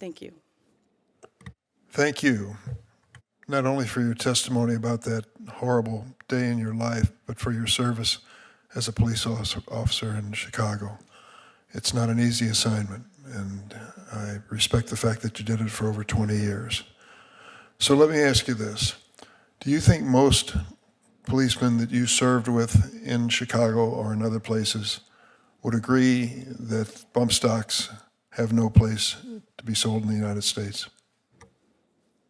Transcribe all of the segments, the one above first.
Thank you. Thank you, not only for your testimony about that horrible day in your life, but for your service as a police officer in Chicago. It's not an easy assignment, and I respect the fact that you did it for over 20 years. So let me ask you this. Do you think most policemen that you served with in Chicago or in other places would agree that bump stocks have no place to be sold in the United States?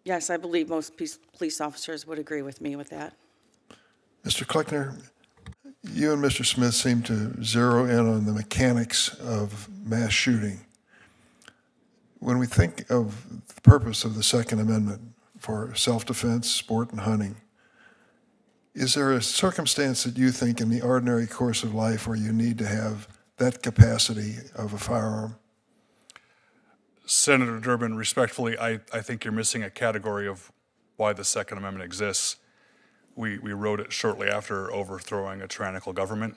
Yes, I believe most police officers would agree with me with that. Mr. Kleckner, you and Mr. Smith seem to zero in on the mechanics of mass shooting. When we think of the purpose of the Second Amendment for self-defense, sport, and hunting, is there a circumstance that you think in the ordinary course of life where you need to have that capacity of a firearm? Senator Durbin, respectfully, I think you're missing a category of why the Second Amendment exists. We wrote it shortly after overthrowing a tyrannical government,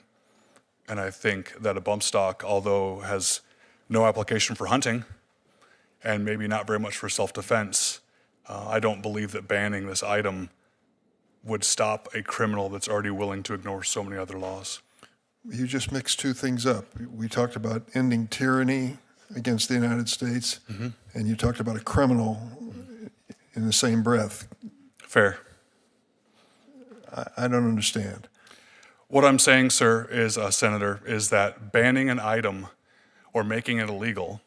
and I think that a bump stock, although has no application for hunting and maybe not very much for self-defense, I don't believe that banning this item would stop a criminal that's already willing to ignore so many other laws. You just mixed two things up. We talked about ending tyranny against the United States, and you talked about a criminal in the same breath. Fair. I don't understand. What I'm saying, sir, is, Senator, is that banning an item or making it illegal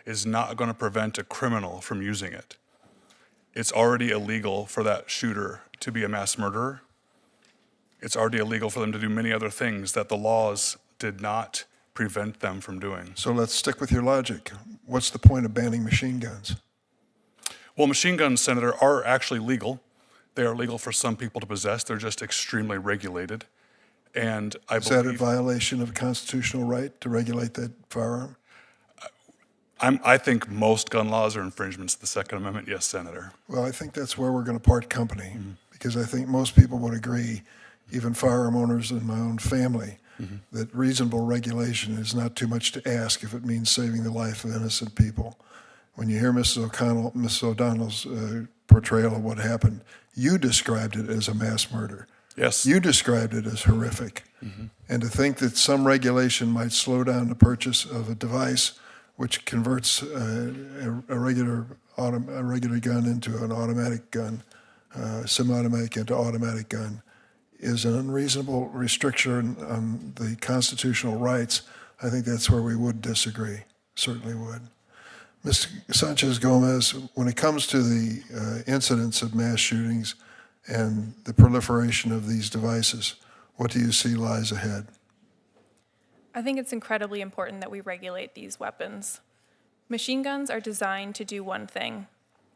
is not going to prevent a criminal from using it. It's already illegal for that shooter to be a mass murderer. It's already illegal for them to do many other things that the laws did not prevent them from doing. So let's stick with your logic. What's the point of banning machine guns? Well, machine guns, Senator, are actually legal. They are legal for some people to possess. They're just extremely regulated. And I believe... Is that a violation of a constitutional right to regulate that firearm? I think most gun laws are infringements of the Second Amendment, yes, Senator. Well, I think that's where we're going to part company, because I think most people would agree, even firearm owners in my own family, that reasonable regulation is not too much to ask if it means saving the life of innocent people. When you hear Mrs. O'Donnell's portrayal of what happened, you described it as a mass murder. Yes. You described it as horrific. And to think that some regulation might slow down the purchase of a device which converts a regular gun into an automatic gun, semi-automatic into automatic gun, is an unreasonable restriction on the constitutional rights. I think that's where we would disagree, certainly would. Ms. Sanchez-Gomez, when it comes to the incidents of mass shootings and the proliferation of these devices, what do you see lies ahead? I think it's incredibly important that we regulate these weapons. Machine guns are designed to do one thing: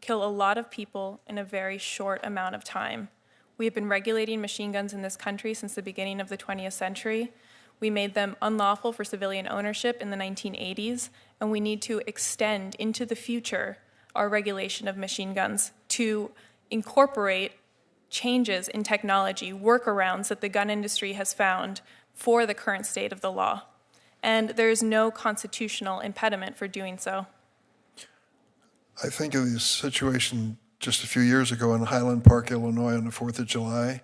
kill a lot of people in a very short amount of time. We have been regulating machine guns in this country since the beginning of the 20th century. We made them unlawful for civilian ownership in the 1980s, and we need to extend into the future our regulation of machine guns to incorporate changes in technology, workarounds that the gun industry has found for the current state of the law. And there is no constitutional impediment for doing so. I think of the situation just a few years ago in Highland Park, Illinois on the 4th of July,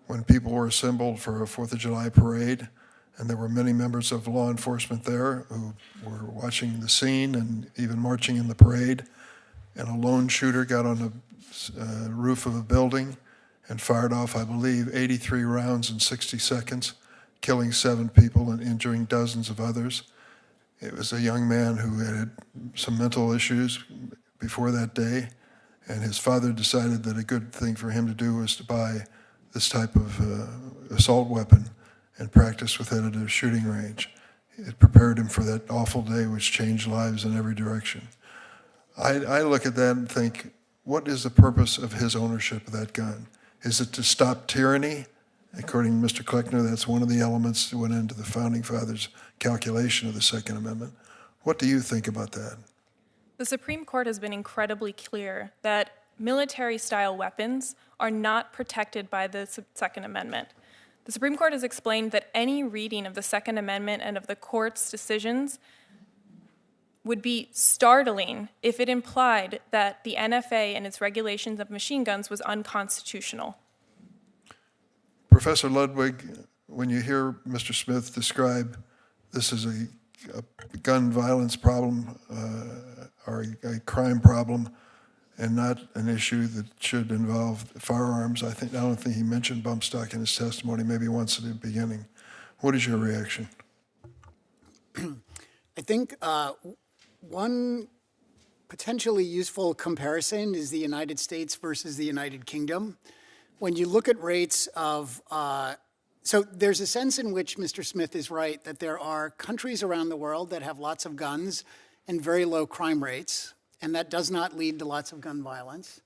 when people were assembled for a 4th of July parade, and there were many members of law enforcement there who were watching the scene and even marching in the parade, and a lone shooter got on the roof of a building and fired off, I believe, 83 rounds in 60 seconds, killing 7 people and injuring dozens of others. It was a young man who had some mental issues before that day, and his father decided that a good thing for him to do was to buy this type of assault weapon and practice with it at a shooting range. It prepared him for that awful day which changed lives in every direction. I look at that and think, what is the purpose of his ownership of that gun? Is it to stop tyranny? According to Mr. Kleckner, that's one of the elements that went into the Founding Fathers' calculation of the Second Amendment. What do you think about that? The Supreme Court has been incredibly clear that military-style weapons are not protected by the Second Amendment. The Supreme Court has explained that any reading of the Second Amendment and of the court's decisions would be startling if it implied that the NFA and its regulations of machine guns was unconstitutional. Professor Ludwig, when you hear Mr. Smith describe this as a gun violence problem or a crime problem and not an issue that should involve firearms, I don't think he mentioned bump stock in his testimony, maybe once at the beginning. What is your reaction? I think one potentially useful comparison is the United States versus the United Kingdom. When you look at rates of, so there's a sense in which Mr. Smith is right that there are countries around the world that have lots of guns and very low crime rates, and that does not lead to lots of gun violence.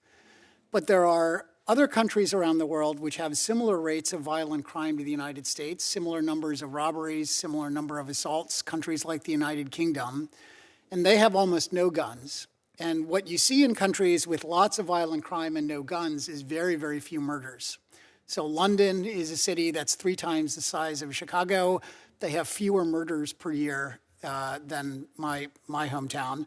But there are other countries around the world which have similar rates of violent crime to the United States, similar numbers of robberies, similar number of assaults, countries like the United Kingdom, and they have almost no guns. And what you see in countries with lots of violent crime and no guns is very, very few murders. So London is a city that's 3 times the size of Chicago. They have fewer murders per year than my hometown.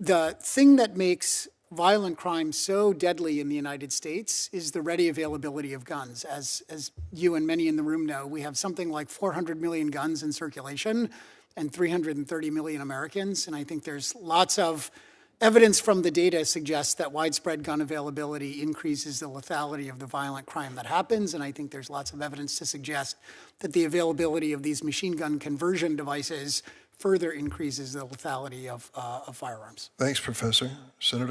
The thing that makes violent crime so deadly in the United States is the ready availability of guns. As you and many in the room know, we have something like 400 million guns in circulation and 330 million Americans. And I think there's lots of evidence from the data suggests that widespread gun availability increases the lethality of the violent crime that happens. And I think there's lots of evidence to suggest that the availability of these machine gun conversion devices further increases the lethality of firearms. Thanks, Professor. Senator